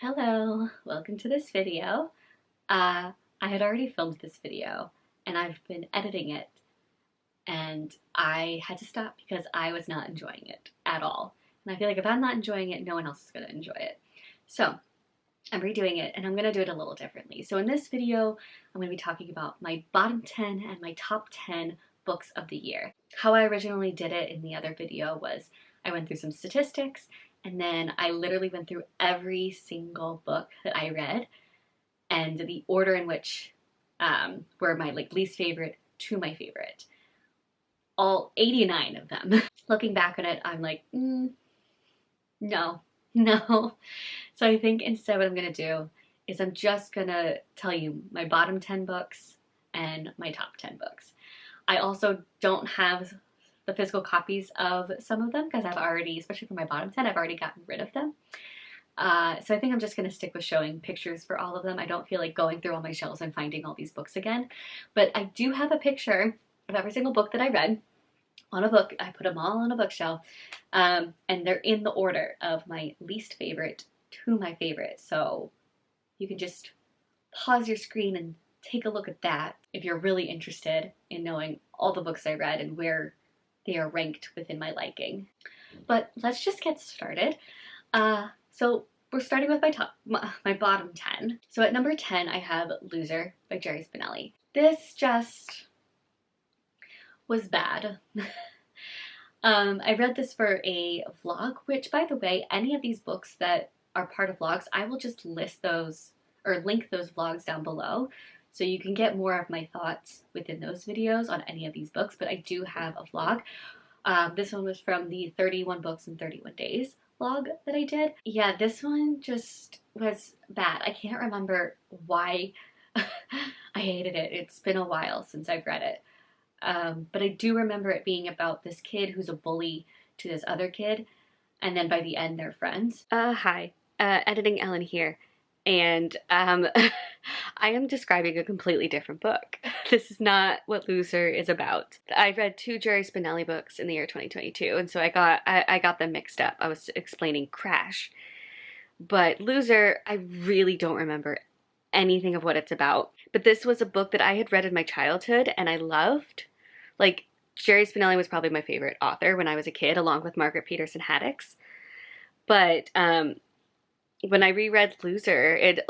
Hello, welcome to this video. I had already filmed this video and I've been editing it and I had to stop because I was not enjoying it at all. And I feel like if I'm not enjoying it, no one else is going to enjoy it. So I'm redoing it and I'm going to do it a little differently. So in this video, I'm going to be talking about my bottom 10 and my top 10 books of the year. How I originally did it in the other video was I went through some statistics and then I literally went through every single book that I read and the order in which were my least favorite to my favorite. All 89 of them. Looking back on it, I'm like, no. So I think instead what I'm gonna do is I'm just gonna tell you my bottom 10 books and my top 10 books. I also don't have the physical copies of some of them because I've already, especially for my bottom 10, I've already gotten rid of them. So I think I'm just going to stick with showing pictures for all of them. I don't feel like going through all my shelves and finding all these books again. But I do have a picture of every single book that I read on a book. I put them all on a bookshelf. And they're in the order of my least favorite to my favorite. So you can just pause your screen and take a look at that if you're really interested in knowing all the books I read and where they are ranked within my liking. But let's just get started. So we're starting with my bottom 10. So at number 10, I have Loser by Jerry Spinelli. This just was bad. I read this for a vlog, which by the way, any of these books that are part of vlogs, I will just list those or link those vlogs down below. So you can get more of my thoughts within those videos on any of these books, but I do have a vlog. This one was from the 31 Books in 31 Days vlog that I did. Yeah, this one just was bad. I can't remember why I hated it. It's been a while since I've read it. But I do remember it being about this kid who's a bully to this other kid, and then by the end they're friends. Hi, Editing Ellen here. And I am describing a completely different book. This is not what Loser is about. I read two Jerry Spinelli books in the year 2022, and so I got them mixed up. I was explaining Crash. But Loser, I really don't remember anything of what it's about. But this was a book that I had read in my childhood and I loved. Like, Jerry Spinelli was probably my favorite author when I was a kid, along with Margaret Peterson Haddix. But when I reread Loser, it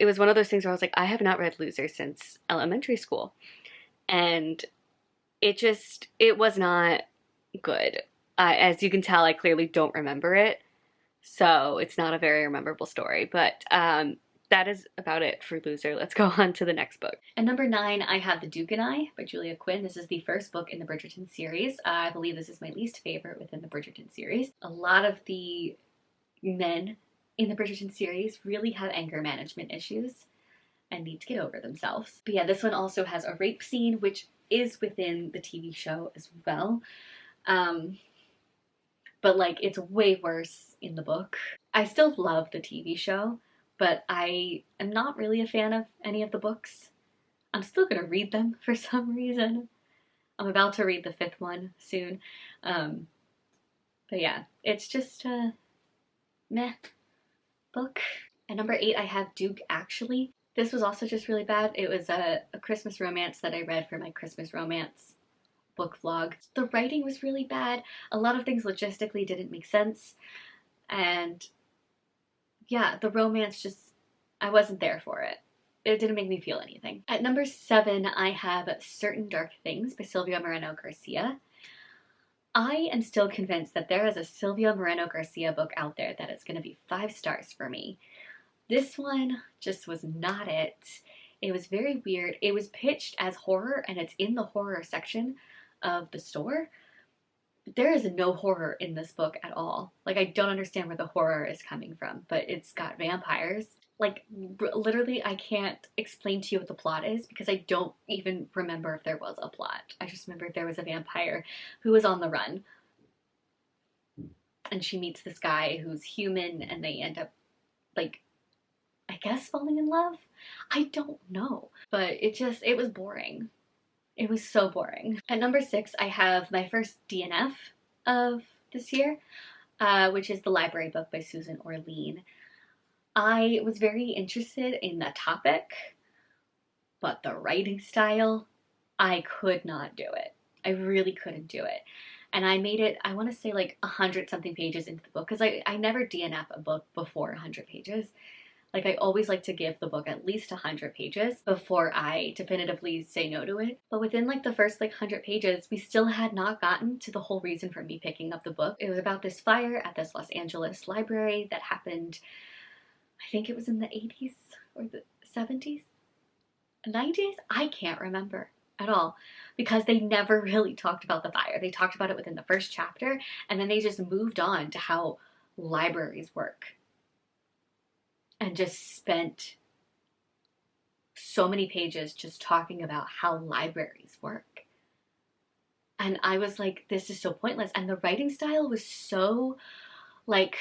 was one of those things where I was like, I have not read Loser since elementary school. And it was not good. As you can tell, I clearly don't remember it. So it's not a very memorable story. But that is about it for Loser. Let's go on to the next book. At number 9, I have The Duke and I by Julia Quinn. This is the first book in the Bridgerton series. I believe this is my least favorite within the Bridgerton series. A lot of the men in the Bridgerton series really have anger management issues and need to get over themselves. But yeah, this one also has a rape scene, which is within the TV show as well. But like, it's way worse in the book. I still love the TV show, but I am not really a fan of any of the books. I'm still gonna read them for some reason. I'm about to read the 5th one soon. But yeah, it's just a meh book. At number 8, I have Duke Actually. This was also just really bad. It was a Christmas romance that I read for my Christmas romance book vlog. The writing was really bad. A lot of things logistically didn't make sense. And yeah, the romance just, I wasn't there for it. It didn't make me feel anything. At number 7, I have Certain Dark Things by Silvia Moreno Garcia. I am still convinced that there is a Silvia Moreno Garcia book out there that is going to be 5 stars for me. This one just was not it. It was very weird. It was pitched as horror and it's in the horror section of the store. But there is no horror in this book at all. Like, I don't understand where the horror is coming from, but it's got vampires. Like, literally, I can't explain to you what the plot is because I don't even remember if there was a plot. I just remember there was a vampire who was on the run. And she meets this guy who's human and they end up, like, I guess falling in love? I don't know. But it was boring. It was so boring. At number 6, I have my first DNF of this year, which is The Library Book by Susan Orlean. I was very interested in the topic, but the writing style, I could not do it. I really couldn't do it. And I made it, I want to say like 100 something pages into the book, because I never DNF a book before 100 pages. Like, I always like to give the book at least 100 pages before I definitively say no to it. But within like the first like 100 pages, we still had not gotten to the whole reason for me picking up the book. It was about this fire at this Los Angeles library that happened, I think it was in the 80s or the 70s, 90s? I can't remember at all, because they never really talked about the fire. They talked about it within the first chapter, and then they just moved on to how libraries work, and just spent so many pages just talking about how libraries work. And I was like, this is so pointless. And the writing style was so, like,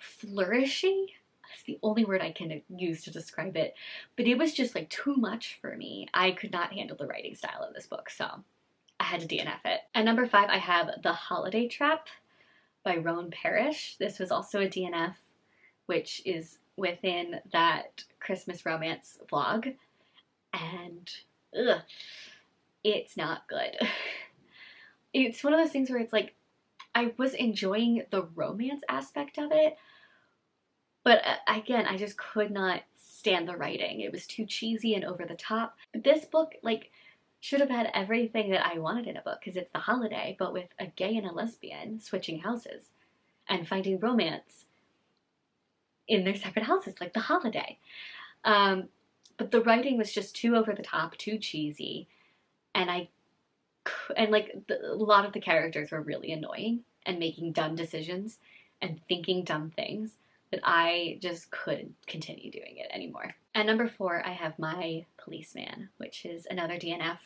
flourishy. That's the only word I can use to describe it. But it was just like too much for me. I could not handle the writing style of this book, so I had to DNF it. At number 5, I have The Holiday Trap by Roan Parrish. This was also a DNF, which is within that Christmas romance vlog. And ugh, it's not good. It's one of those things where it's like, I was enjoying the romance aspect of it, but again, I just could not stand the writing. It was too cheesy and over the top. This book, like, should have had everything that I wanted in a book, because it's the holiday, but with a gay and a lesbian switching houses and finding romance in their separate houses, like the holiday. But the writing was just too over the top, too cheesy, and a lot of the characters were really annoying and making dumb decisions and thinking dumb things that I just couldn't continue doing it anymore. At number 4, I have My Policeman, which is another DNF.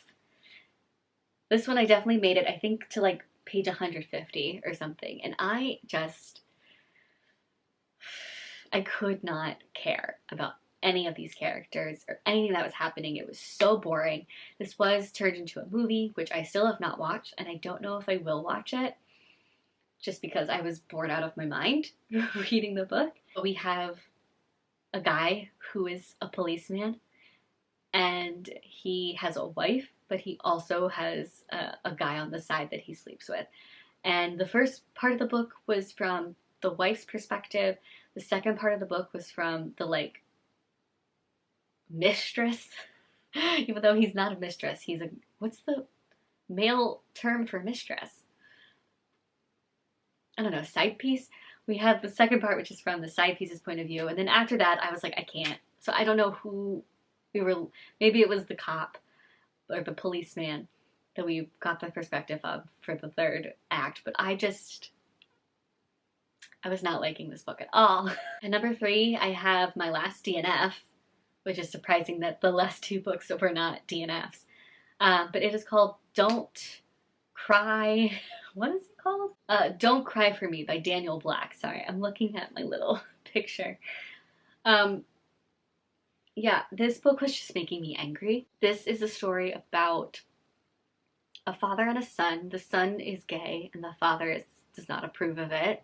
This one I definitely made it, I think, to like page 150 or something, and I could not care about any of these characters or anything that was happening. It was so boring. This was turned into a movie, which I still have not watched, and I don't know if I will watch it, just because I was bored out of my mind reading the book. But we have a guy who is a policeman, and he has a wife, but he also has a guy on the side that he sleeps with. And the first part of the book was from the wife's perspective. The second part of the book was from the, like, mistress, even though he's not a mistress. He's a, what's the male term for mistress? I don't know, side piece? We have the second part, which is from the side piece's point of view, and then after that, I was like, I can't. So I don't know who we were, maybe it was the cop or the policeman that we got the perspective of for the third act, but I was not liking this book at all. At number 3, I have my last DNF, which is surprising that the last 2 books were not DNFs. But it is called Don't Cry. What is it called? Don't Cry for Me by Daniel Black. Sorry, I'm looking at my little picture. Yeah, this book was just making me angry. This is a story about a father and a son. The son is gay and the father does not approve of it.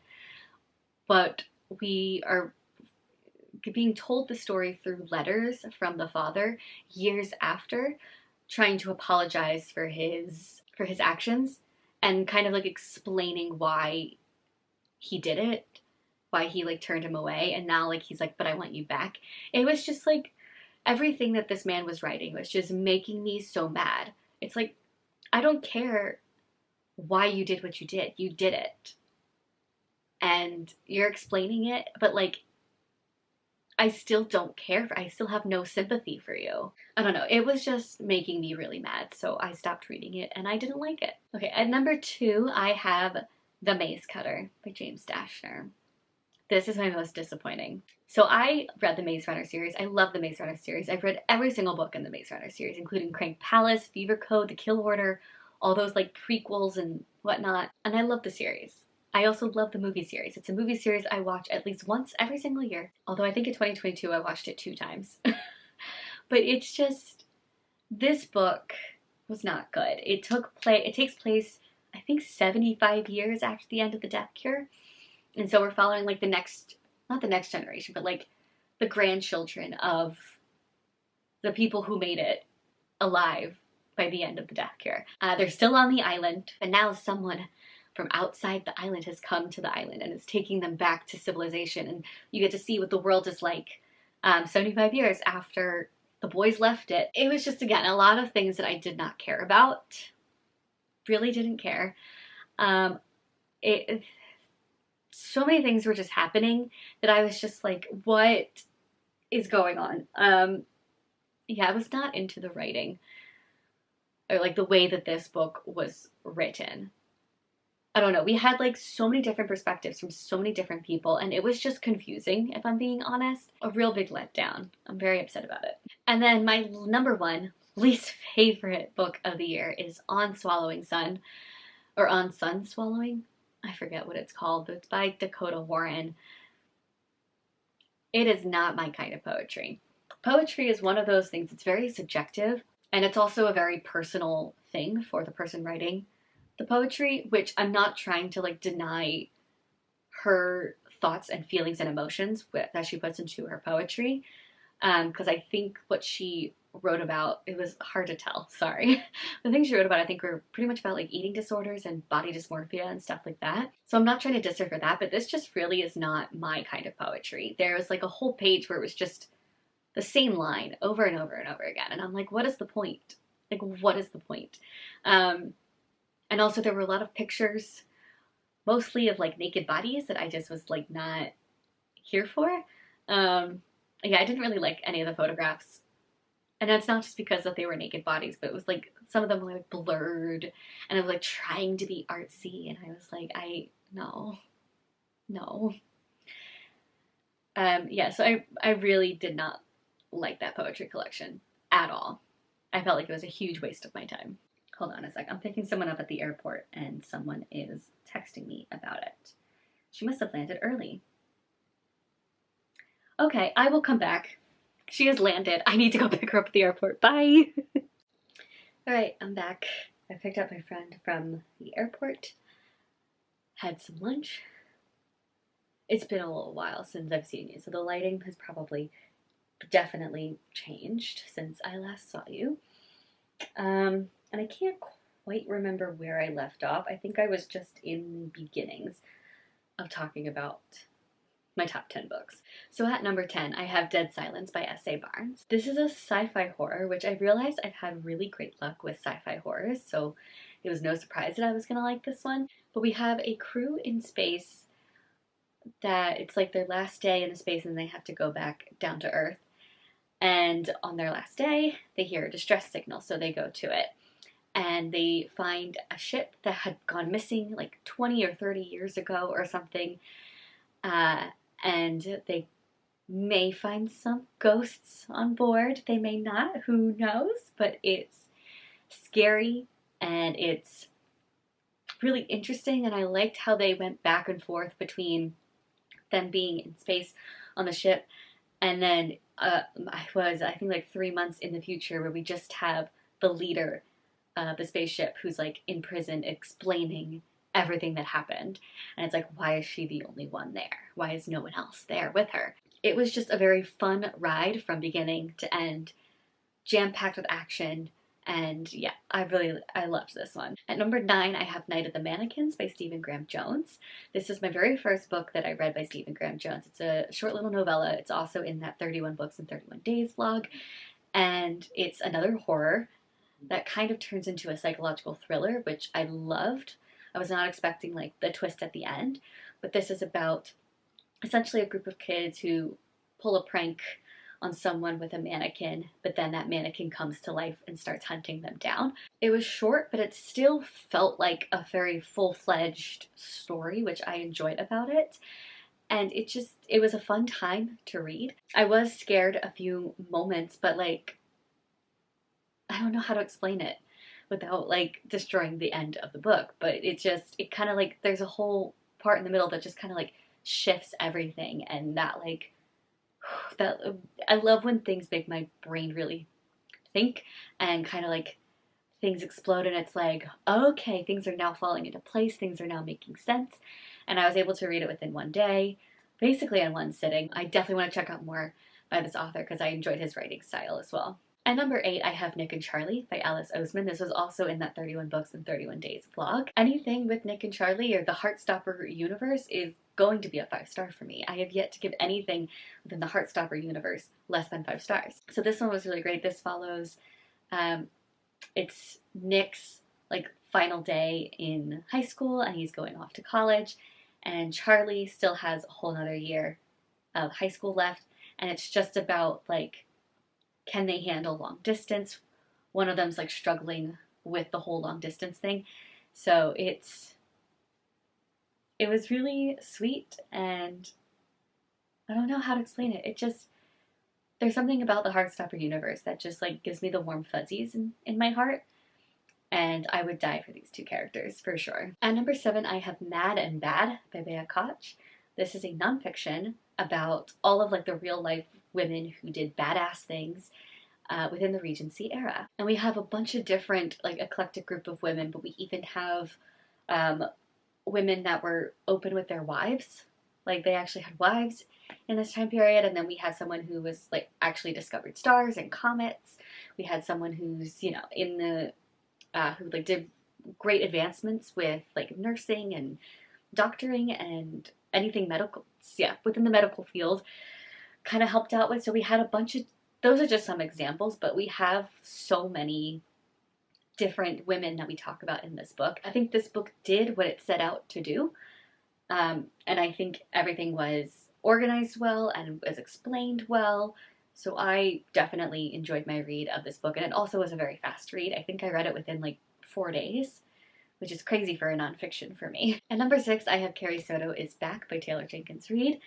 But we are being told the story through letters from the father years after, trying to apologize for his actions and kind of like explaining why he did it, why he like turned him away, and now like he's like, but I want you back. It was just like everything that this man was writing was just making me so mad. It's like, I don't care why you did what you did. You did it. And you're explaining it, but like, I still don't care. I still have no sympathy for you. I don't know. It was just making me really mad, so I stopped reading it, and I didn't like it. Okay, at number 2, I have The Maze Cutter by James Dashner. This is my most disappointing. So I read the Maze Runner series. I love the Maze Runner series. I've read every single book in the Maze Runner series, including Crank Palace, Fever Code, The Kill Order, all those like prequels and whatnot, and I love the series. I also love the movie series. It's a movie series I watch at least once every single year. Although I think in 2022 I watched it 2 times. But it's just, this book was not good. It takes place, I think, 75 years after the end of the Death Cure. And so we're following like the next not the next generation, but like the grandchildren of the people who made it alive by the end of the death cure. They're still on the island, but now someone from outside the island has come to the island and is taking them back to civilization. And you get to see what the world is like 75 years after the boys left it. It was just, again, a lot of things that I did not care about. Really didn't care. So many things were just happening that I was just like, what is going on? Yeah, I was not into the writing or like the way that this book was written. I don't know. We had like so many different perspectives from so many different people, and it was just confusing, if I'm being honest. A real big letdown. I'm very upset about it. And then my number one least favorite book of the year is On Swallowing Sun, or On Sun Swallowing. I forget what it's called, but it's by Dakota Warren. It is not my kind of poetry. Poetry is one of those things, it's very subjective, and it's also a very personal thing for the person writing the poetry, which I'm not trying to like deny her thoughts and feelings and emotions that she puts into her poetry, because I think what she wrote about, it was hard to tell, sorry. The things she wrote about I think were pretty much about like eating disorders and body dysmorphia and stuff like that. So I'm not trying to diss her for that, but this just really is not my kind of poetry. There was like a whole page where it was just the same line over and over and over again. And I'm like, what is the point? Like, what is the point? And also there were a lot of pictures, mostly of like naked bodies that I just was like not here for. Yeah, I didn't really like any of the photographs. And it's not just because that they were naked bodies, but it was like some of them were like blurred and it was like trying to be artsy. And I was like, no. Yeah, so I really did not like that poetry collection at all. I felt like it was a huge waste of my time. Hold on a sec. I'm picking someone up at the airport and someone is texting me about it. She must have landed early. Okay, I will come back. She has landed. I need to go pick her up at the airport. Bye. All right, I'm back. I picked up my friend from the airport, had some lunch. It's been a little while since I've seen you, so the lighting has probably definitely changed since I last saw you. And I can't quite remember where I left off. I think I was just in the beginnings of talking about my top 10 books. So at number 10, I have Dead Silence by S.A. Barnes. This is a sci-fi horror, which I realized I've had really great luck with sci-fi horrors, so it was no surprise that I was gonna like this one. But we have a crew in space that it's like their last day in the space and they have to go back down to Earth. And on their last day, they hear a distress signal, so they go to it. And they find a ship that had gone missing like 20 or 30 years ago or something. And they may find some ghosts on board. They may not, who knows? But it's scary and it's really interesting. And I liked how they went back and forth between them being in space on the ship and then I think like 3 months in the future where we just have the leader of the spaceship who's like in prison explaining everything that happened. And it's like, why is she the only one there? Why is no one else there with her? It was just a very fun ride from beginning to end, jam-packed with action. And yeah, I loved this one. At number 9, I have Night of the Mannequins by Stephen Graham Jones. This is my very first book that I read by Stephen Graham Jones. It's a short little novella. It's also in that 31 Books in 31 Days vlog. And it's another horror that kind of turns into a psychological thriller, which I loved. I was not expecting like the twist at the end, but this is about essentially a group of kids who pull a prank on someone with a mannequin, but then that mannequin comes to life and starts hunting them down. It was short, but it still felt like a very full-fledged story, which I enjoyed about it. And it was a fun time to read. I was scared a few moments, but like, I don't know how to explain it without like destroying the end of the book, but it kind of like, there's a whole part in the middle that just kind of like shifts everything, and that like, that I love when things make my brain really think and kind of like things explode and it's like, okay, things are now falling into place, things are now making sense. And I was able to read it within one day. basically in one sitting. I definitely want to check out more by this author because I enjoyed his writing style as well. At number 8, I have Nick and Charlie by Alice Oseman. This was also in that 31 Books in 31 Days vlog. Anything with Nick and Charlie or the Heartstopper universe is going to be a 5-star for me. I have yet to give anything within the Heartstopper universe less than 5 stars. So this one was really great. This follows, it's Nick's like final day in high school and he's going off to college, and Charlie still has a whole nother year of high school left, and it's just about like, can they handle long distance? One of them's like struggling with the whole long distance thing. So it was really sweet, and I don't know how to explain it. There's something about the Heartstopper universe that just like gives me the warm fuzzies in my heart. And I would die for these two characters, for sure. At number 7, I have Mad and Bad by Bea Koch. This is a nonfiction about all of like the real life women who did badass things within the Regency era. And we have a bunch of different like eclectic group of women, but we even have women that were open with their wives. Like they actually had wives in this time period. And then we have someone who was like actually discovered stars and comets. We had someone who's, you know, in the who like did great advancements with like nursing and doctoring and anything medical, yeah, within the medical field, kind of helped out with. So we had a bunch of, those are just some examples, but we have so many different women that we talk about in this book. I think this book did what it set out to do. And I think everything was organized well and was explained well. So I definitely enjoyed my read of this book. And it also was a very fast read. I think I read it within like 4 days, which is crazy for a nonfiction for me. At number 6, I have Carrie Soto is Back by Taylor Jenkins Reid.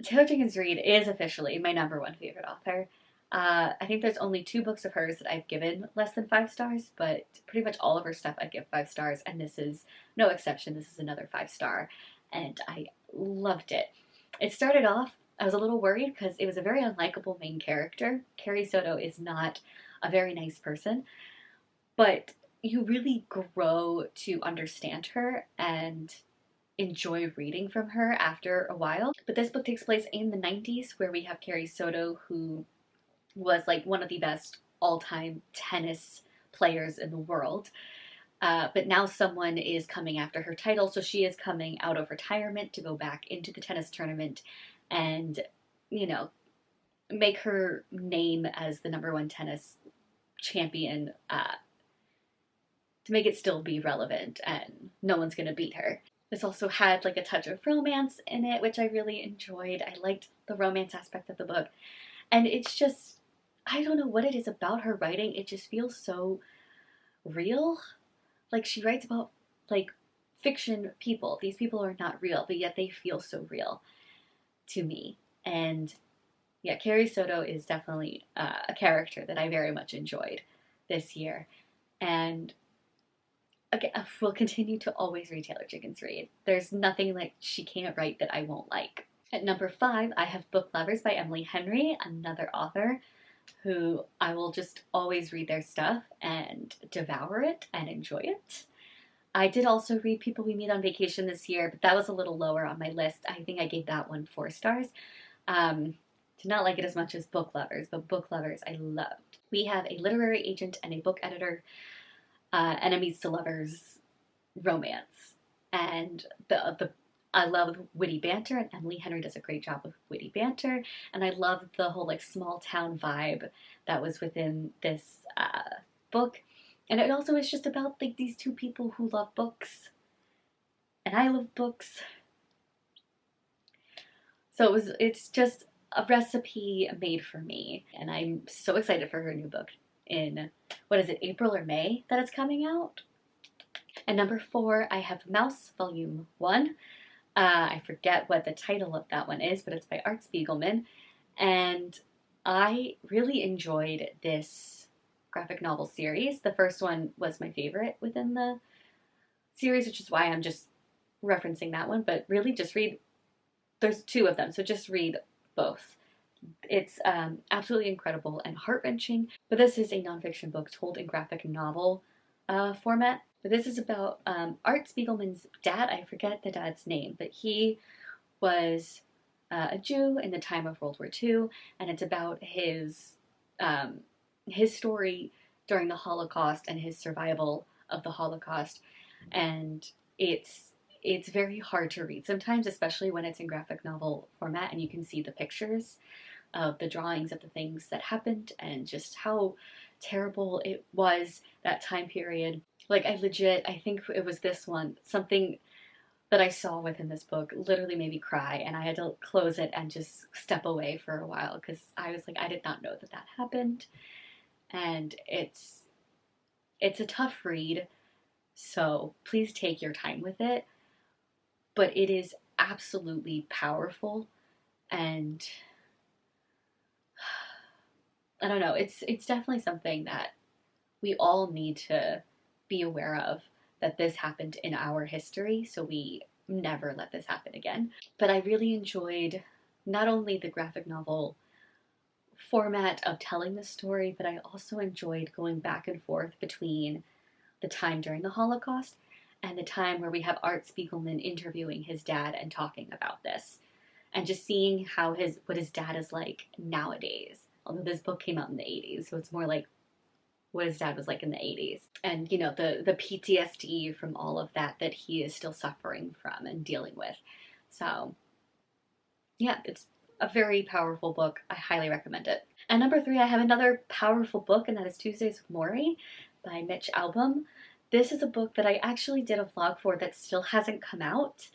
Taylor Jenkins Reid is officially my number 1 favorite author. I think there's only 2 books of hers that I've given less than 5 stars, but pretty much all of her stuff I give 5 stars, and this is no exception. This is another 5-star, and I loved it. It started off, I was a little worried because it was a very unlikable main character. Carrie Soto is not a very nice person, but you really grow to understand her and enjoy reading from her after a while. But this book takes place in the 90s, where we have Carrie Soto, who was like one of the best all-time tennis players in the world. But now someone is coming after her title, so she is coming out of retirement to go back into the tennis tournament and, you know, make her name as the number 1 tennis champion, to make it still be relevant, and no one's gonna beat her. This also had like a touch of romance in it, which I really enjoyed. I liked the romance aspect of the book, and it's just, I don't know what it is about her writing. It just feels so real. Like she writes about like fiction people. These people are not real, but yet they feel so real to me. And yeah, Carrie Soto is definitely a character that I very much enjoyed this year. And again, I will continue to always read Taylor Jenkins Reid. There's nothing like she can't write that I won't like. At number 5, I have Book Lovers by Emily Henry, another author who I will just always read their stuff and devour it and enjoy it. I did also read People We Meet on Vacation this year, but that was a little lower on my list. I think I gave that one 4 stars. Did not like it as much as Book Lovers, but Book Lovers I loved. We have a literary agent and a book editor, enemies to lovers romance. And I love witty banter, and Emily Henry does a great job with witty banter. And I love the whole like small town vibe that was within this book. And it also is just about like these 2 people who love books, and I love books. So it's just a recipe made for me, and I'm so excited for her new book in, what is it, April or May that it's coming out. And number 4, I have Mouse Volume 1. I forget what the title of that one is, but it's by Art Spiegelman. And I really enjoyed this graphic novel series. The first one was my favorite within the series, which is why I'm just referencing that one. But really just read, there's 2 of them, so just read both. It's absolutely incredible and heart-wrenching. But this is a nonfiction book told in graphic novel format. But this is about Art Spiegelman's dad. I forget the dad's name, but he was a Jew in the time of World War II, and it's about his story during the Holocaust and his survival of the Holocaust. And it's very hard to read sometimes, especially when it's in graphic novel format and you can see the pictures of the drawings of the things that happened and just how terrible it was, that time period. Like, I think it was this one, something that I saw within this book literally made me cry, and I had to close it and just step away for a while because I was like, I did not know that that happened. And it's a tough read, so please take your time with it, but it is absolutely powerful. And I don't know, it's definitely something that we all need to be aware of, that this happened in our history, so we never let this happen again. But I really enjoyed not only the graphic novel format of telling the story, but I also enjoyed going back and forth between the time during the Holocaust and the time where we have Art Spiegelman interviewing his dad and talking about this, and just seeing how what his dad is like nowadays. Although this book came out in the 80s, so it's more like what his dad was like in the 80s. And, you know, the PTSD from all of that he is still suffering from and dealing with. So, yeah, it's a very powerful book. I highly recommend it. And number 3, I have another powerful book, and that is Tuesdays with Morrie by Mitch Albom. This is a book that I actually did a vlog for that still hasn't come out.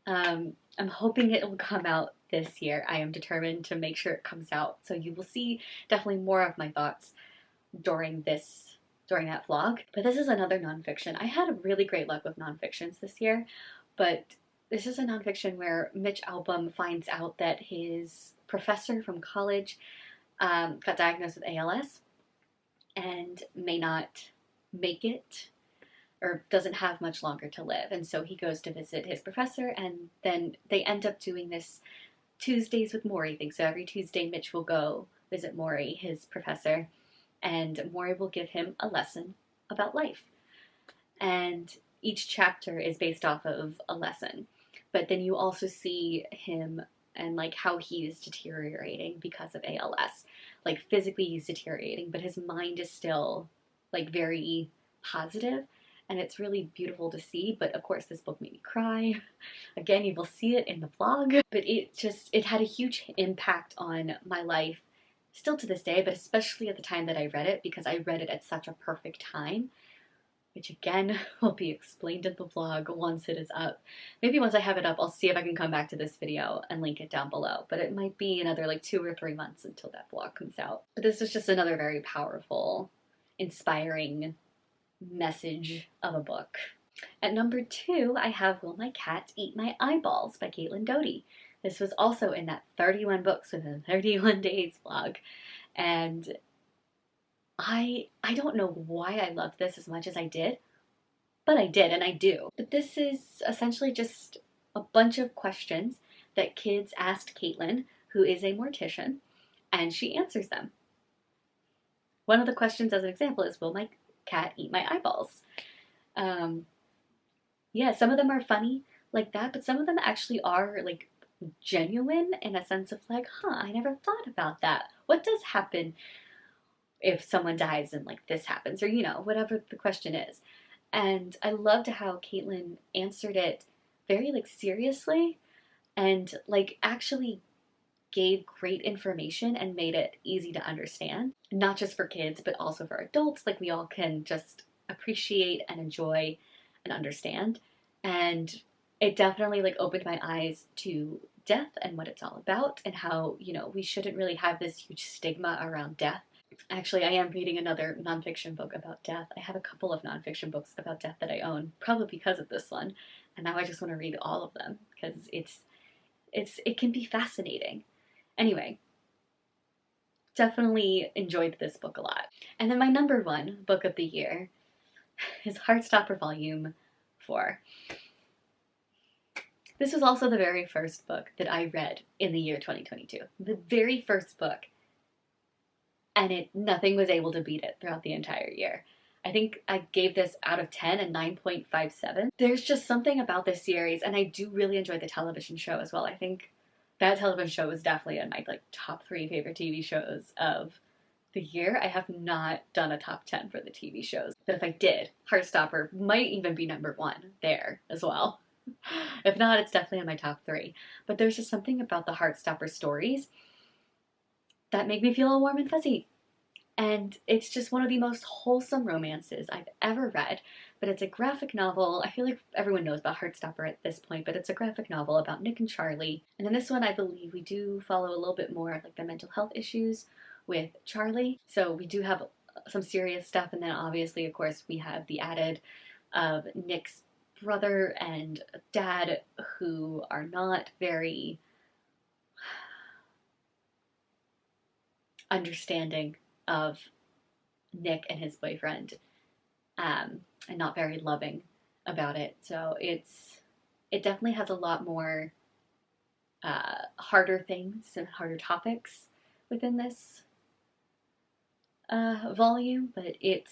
I'm hoping it will come out this year. I am determined to make sure it comes out. So you will see definitely more of my thoughts during that vlog. But this is another nonfiction. I had really great luck with nonfictions this year, but this is a nonfiction where Mitch Albom finds out that his professor from college got diagnosed with ALS and may not make it, or doesn't have much longer to live. And so he goes to visit his professor, and then they end up doing this Tuesdays with Morrie thing. So every Tuesday, Mitch will go visit Morrie, his professor, and Morrie will give him a lesson about life. And each chapter is based off of a lesson. But then you also see him and like how he is deteriorating because of ALS. Like physically he's deteriorating, but his mind is still like very positive. And it's really beautiful to see. But of course this book made me cry. Again, you will see it in the vlog. But it had a huge impact on my life still to this day, but especially at the time that I read it, because I read it at such a perfect time, which again will be explained in the vlog once it is up. Maybe once I have it up, I'll see if I can come back to this video and link it down below, but it might be another like 2 or 3 months until that vlog comes out. But this is just another very powerful, inspiring message of a book. At number 2, I have Will My Cat Eat My Eyeballs by Caitlin Doughty. This was also in that 31 books within 31 days vlog. And I don't know why I loved this as much as I did, but I did, and I do. But this is essentially just a bunch of questions that kids asked Caitlin, who is a mortician, and she answers them. One of the questions, as an example, is, will my cat eat my eyeballs? Yeah, some of them are funny like that, but some of them actually are like genuine in a sense of like, I never thought about that. What does happen if someone dies and like this happens, or, you know, whatever the question is. And I loved how Caitlin answered it very like seriously and like actually gave great information and made it easy to understand, not just for kids, but also for adults. Like we all can just appreciate and enjoy and understand. And it definitely like opened my eyes to death and what it's all about, and how, you know, we shouldn't really have this huge stigma around death. Actually, I am reading another nonfiction book about death. I have a couple of nonfiction books about death that I own, probably because of this one. And now I just want to read all of them because it can be fascinating. Anyway, definitely enjoyed this book a lot. And then my number 1 book of the year is Heartstopper Volume 4. This was also the very first book that I read in the year 2022. The very first book. And nothing was able to beat it throughout the entire year. I think I gave this out of 10 a 9.57. There's just something about this series, and I do really enjoy the television show as well. I think that television show is definitely in my like top 3 favorite TV shows of the year. I have not done a top 10 for the TV shows, but if I did, Heartstopper might even be number 1 there as well. If not, it's definitely in my top 3. But there's just something about the Heartstopper stories that make me feel all warm and fuzzy. And it's just one of the most wholesome romances I've ever read. But it's a graphic novel. I feel like everyone knows about Heartstopper at this point, but it's a graphic novel about Nick and Charlie. And in this one, I believe we do follow a little bit more of like the mental health issues with Charlie. So we do have some serious stuff. And then obviously, of course, we have the added of Nick's brother and dad who are not very understanding of Nick and his boyfriend, and not very loving about it. So it definitely has a lot more harder things and harder topics within this volume, but it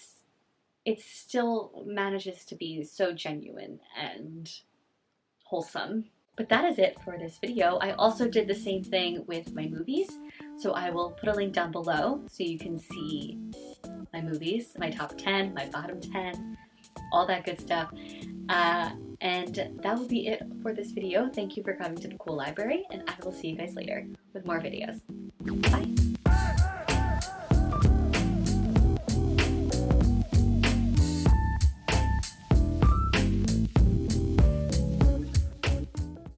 still manages to be so genuine and wholesome. But that is it for this video. I also did the same thing with my movies, so I will put a link down below so you can see my movies, my top 10, my bottom 10, all that good stuff. And that will be it for this video. Thank you for coming to the Cool Library, and I will see you guys later with more videos. Bye!